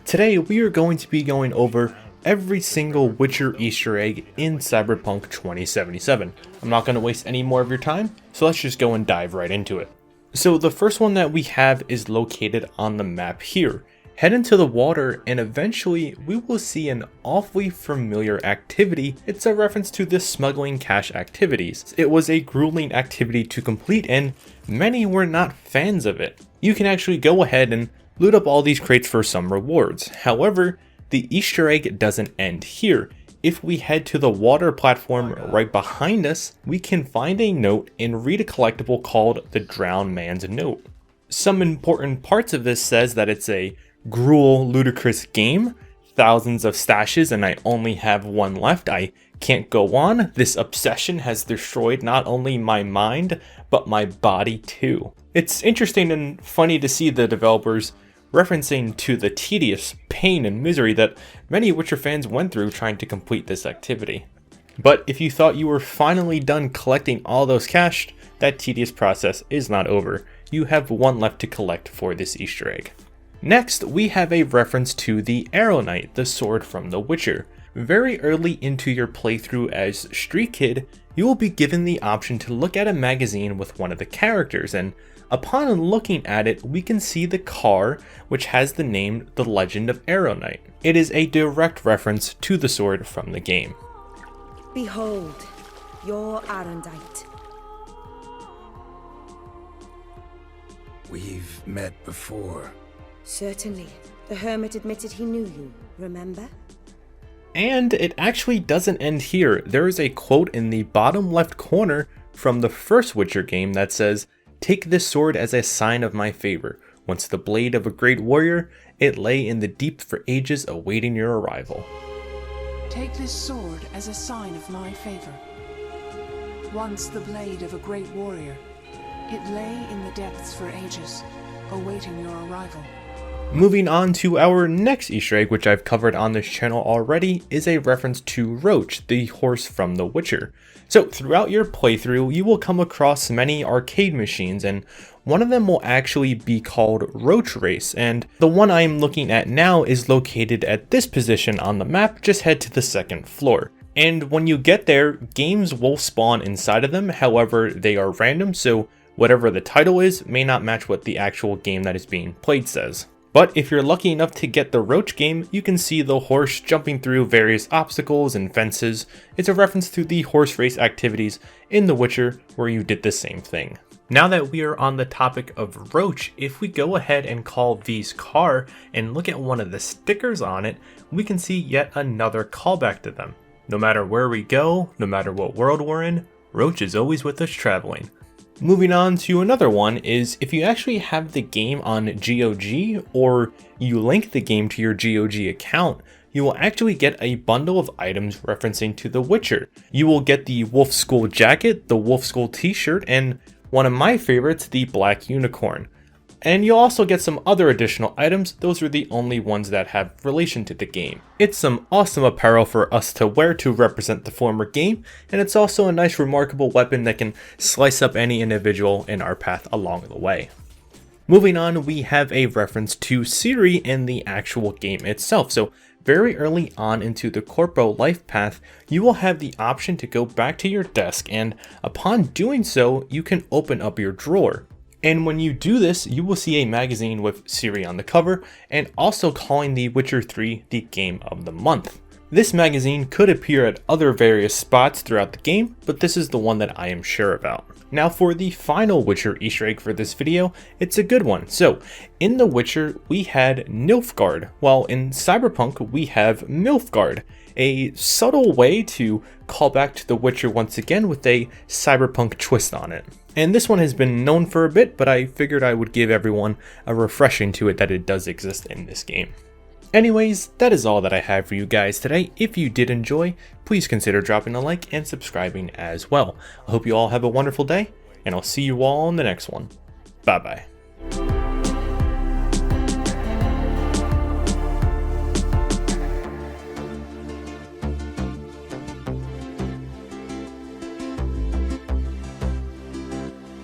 Today we are going to be going over every single Witcher Easter egg in Cyberpunk 2077. I'm not going to waste any more of your time, so let's just go and dive right into it. So the first one that we have is located on the map here. Head into the water and eventually we will see an awfully familiar activity. It's a reference to the smuggling cache activities. It was a grueling activity to complete and many were not fans of it. You can actually go ahead and loot up all these crates for some rewards. However, the Easter egg doesn't end here. If we head to the water platform right behind us, we can find a note and read a collectible called the Drowned Man's Note. Some important parts of this says that it's a gruel ludicrous game, thousands of stashes and I only have one left. I can't go on. This obsession has destroyed not only my mind, but my body too. It's interesting and funny to see the developers referencing to the tedious pain and misery that many Witcher fans went through trying to complete this activity. But if you thought you were finally done collecting all those caches, that tedious process is not over. You have one left to collect for this Easter egg. Next, we have a reference to the Aerondight, the sword from The Witcher. Very early into your playthrough as Street Kid, you will be given the option to look at a magazine with one of the characters, and upon looking at it, we can see the car which has the name The Legend of Aerondight. It is a direct reference to the sword from the game. Behold, your Aerondight. We've met before. Certainly. The hermit admitted he knew you, remember? And it actually doesn't end here. There is a quote in the bottom left corner from the first Witcher game that says, "Take this sword as a sign of my favor. Once the blade of a great warrior, it lay in the deep for ages awaiting your arrival." Take this sword as a sign of my favor. Once the blade of a great warrior, it lay in the depths for ages, awaiting your arrival. Moving on to our next Easter egg, which I've covered on this channel already, is a reference to Roach, the horse from The Witcher. So throughout your playthrough, you will come across many arcade machines, and one of them will actually be called Roach Race, and the one I am looking at now is located at this position on the map. Just head to the second floor. And when you get there, games will spawn inside of them, however they are random, so whatever the title is may not match what the actual game that is being played says. But if you're lucky enough to get the Roach game, you can see the horse jumping through various obstacles and fences. It's a reference to the horse race activities in The Witcher where you did the same thing. Now that we are on the topic of Roach, if we go ahead and call V's car and look at one of the stickers on it, we can see yet another callback to them. No matter where we go, no matter what world we're in, Roach is always with us traveling. Moving on to another one is if you actually have the game on GOG or you link the game to your GOG account, you will actually get a bundle of items referencing to The Witcher. You will get the Wolf Skull jacket, the Wolf Skull t-shirt, and one of my favorites, the Black Unicorn. And you'll also get some other additional items. Those are the only ones that have relation to the game. It's some awesome apparel for us to wear to represent the former game, and it's also a nice remarkable weapon that can slice up any individual in our path along the way. Moving on, we have a reference to Ciri in the actual game itself. So very early on into the Corpo life path, you will have the option to go back to your desk, and upon doing so, you can open up your drawer. And when you do this, you will see a magazine with Ciri on the cover and also calling The Witcher 3 the game of the month. This magazine could appear at other various spots throughout the game, but this is the one that I am sure about. Now for the final Witcher Easter egg for this video, it's a good one. So in The Witcher, we had Nilfgaard, while in Cyberpunk, we have Nilfgaard. A subtle way to call back to The Witcher once again with a cyberpunk twist on it. And this one has been known for a bit, but I figured I would give everyone a refreshing to it that it does exist in this game. Anyways, that is all that I have for you guys today. If you did enjoy, please consider dropping a like and subscribing as well. I hope you all have a wonderful day, and I'll see you all in the next one. Bye bye.